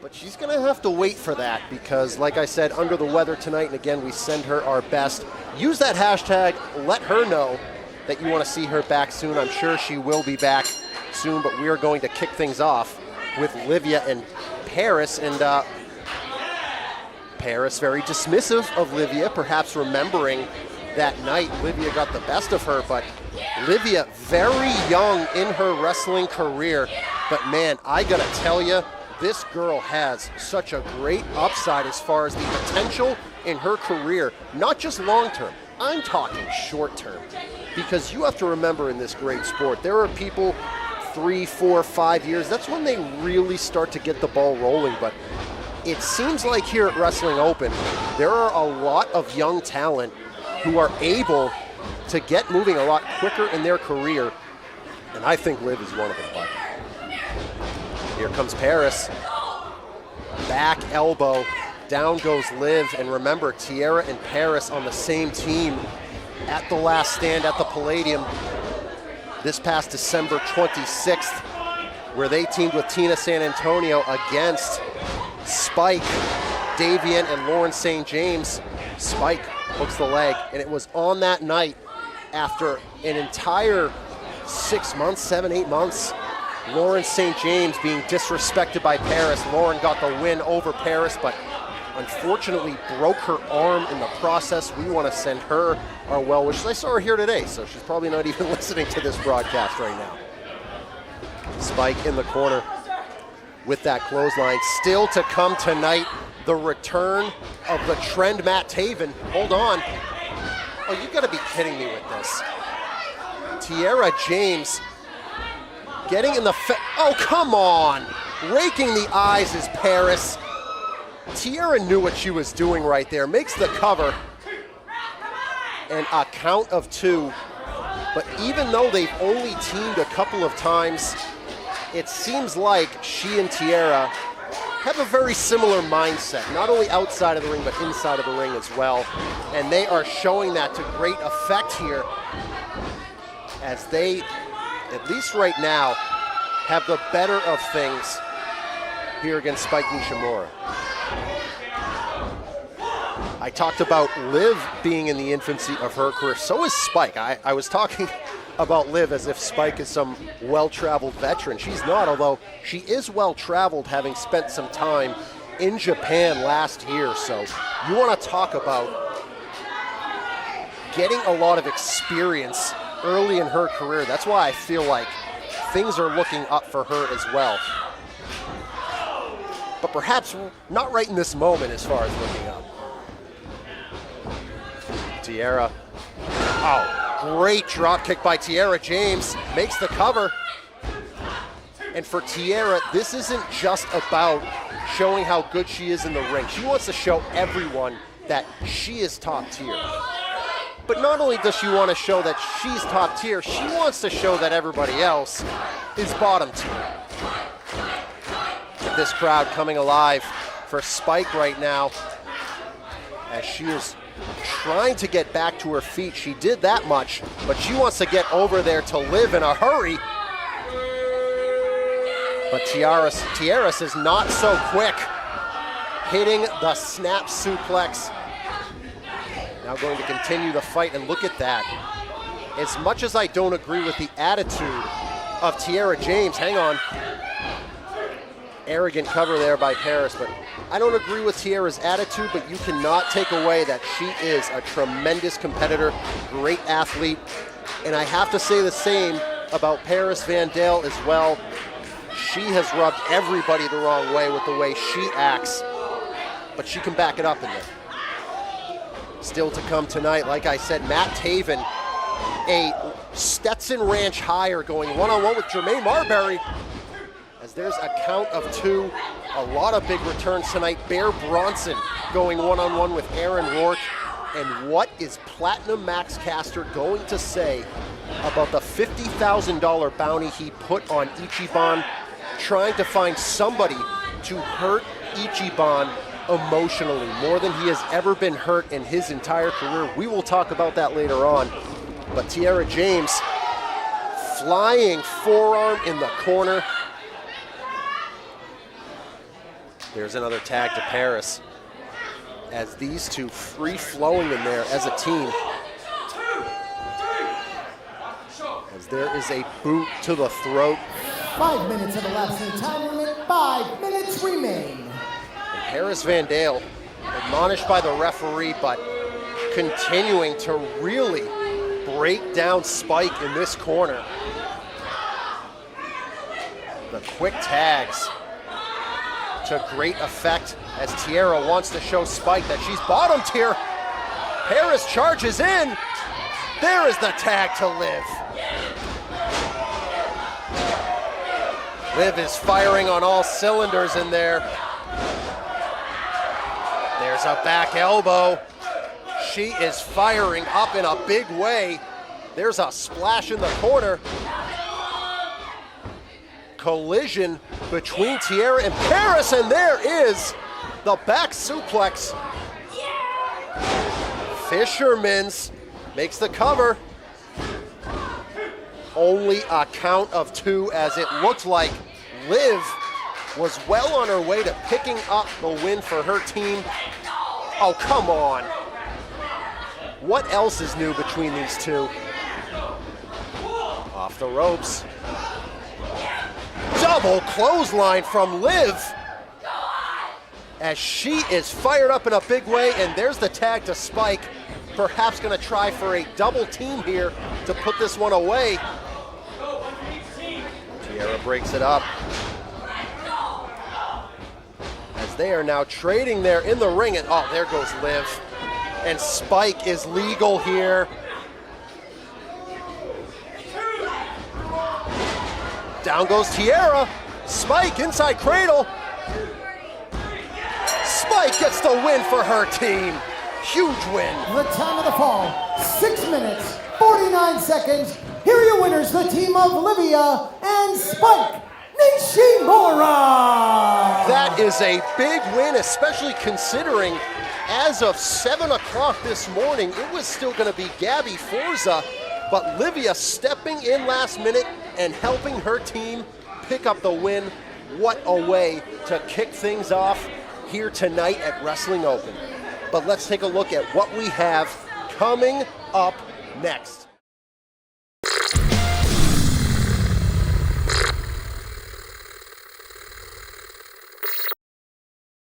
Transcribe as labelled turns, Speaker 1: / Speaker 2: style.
Speaker 1: But she's going to have to wait for that because, like I said, under the weather tonight, and again, we send her our best. Use that hashtag, let her know that you want to see her back soon. I'm sure she will be back soon, but we are going to kick things off with Liviyah and Paris. And Paris very dismissive of Liviyah, perhaps remembering that night Liviyah got the best of her, but Liviyah very young in her wrestling career. But man, I gotta tell you, this girl has such a great upside as far as the potential in her career, not just long-term, I'm talking short-term. Because you have to remember in this great sport, there are people 3, 4, 5 years, that's when they really start to get the ball rolling. But it seems like here at Wrestling Open, there are a lot of young talent who are able to get moving a lot quicker in their career. And I think Liv is one of them. But here comes Paris. Back elbow. Down goes Liv. And remember, Tiara and Paris on the same team at the Last Stand at the Palladium this past December 26th, where they teamed with Tina San Antonio against Spike, Davian, and Lauren St. James. Spike hooks the leg, and it was on that night, after an entire 6 months, 7, 8 months, Lauren St. James being disrespected by Paris. Lauren got the win over Paris, but unfortunately broke her arm in the process. We want to send her our well wishes. I saw her here today, so she's probably not even listening to this broadcast right now. Spike in the corner with that clothesline. Still to come tonight, the return of the trend Matt Taven. Hold on. Oh, you gotta be kidding me with this. Tiarara James getting in the oh, come on. Raking the eyes is Paris. Tiara knew what she was doing right there. Makes the cover. And a count of 2. But even though they've only teamed a couple of times, it seems like she and Tiara have a very similar mindset, not only outside of the ring, but inside of the ring as well. And they are showing that to great effect here as they, at least right now, have the better of things here against Spike Nishimura. I talked about Liv being in the infancy of her career. So is Spike. I was talking about Liv as if Spike is some well-traveled veteran. She's not, although she is well-traveled, having spent some time in Japan last year. So you want to talk about getting a lot of experience early in her career. That's why I feel like things are looking up for her as well. But perhaps not right in this moment as far as looking up. Tiara. Oh, great drop kick by Tiara James. Makes the cover. And for Tiara, this isn't just about showing how good she is in the ring. She wants to show everyone that she is top tier. But not only does she want to show that she's top tier, she wants to show that everybody else is bottom tier. This crowd coming alive for Spike right now as she is trying to get back to her feet. She did that much, but she wants to get over there to Liv in a hurry. But Tiara is not so quick, hitting the snap suplex. Now going to continue the fight, and look at that. As much as I don't agree with the attitude of Tiara James, hang on. Arrogant cover there by Paris, but I don't agree with Tiara's attitude, but you cannot take away that she is a tremendous competitor, great athlete, and I have to say the same about Paris Van Dale as well. She has rubbed everybody the wrong way with the way she acts, but she can back it up in there. Still to come tonight, like I said, Matt Taven, a Stetson Ranch hire, going one-on-one with Jermaine Marbury. As there's a count of 2, a lot of big returns tonight. Bear Bronson going one-on-one with Aaron Rourke. And what is Platinum Max Caster going to say about the $50,000 bounty he put on Ichiban, trying to find somebody to hurt Ichiban emotionally, more than he has ever been hurt in his entire career? We will talk about that later on. But Tiara James, flying forearm in the corner. There's another tag to Paris, as these two free-flowing in there as a team. As there is a boot to the throat.
Speaker 2: 5 minutes of elapsing time limit, 5 minutes remain.
Speaker 1: And Paris Van Dale, admonished by the referee, but continuing to really break down Spike in this corner. The quick tags to great effect as Tiara wants to show Spike that she's bottomed here. Paris charges in. There is the tag to Liv. Liv is firing on all cylinders in there. There's a back elbow. She is firing up in a big way. There's a splash in the corner. Collision between Tiara and Paris, and there is the back suplex. Fisherman's makes the cover. Only a count of 2, as it looked like Liv was well on her way to picking up the win for her team. Oh, come on. What else is new between these two? Off the ropes. Double clothesline from Liv, as she is fired up in a big way, and there's the tag to Spike. Perhaps gonna try for a double team here to put this one away. Tiara breaks it up, as they are now trading there in the ring, and oh, there goes Liv. And Spike is legal here. Down goes Tiara. Spike inside cradle. Spike gets the win for her team. Huge win.
Speaker 2: The time of the fall, 6 minutes, 49 seconds. Here are your winners, the team of Liviyah and Spike Nishimura.
Speaker 1: That is a big win, especially considering as of 7 o'clock this morning, it was still going to be Gabby Forza, but Liviyah stepping in last minute and helping her team pick up the win. What a way to kick things off here tonight at Wrestling Open. But let's take a look at what we have coming up next.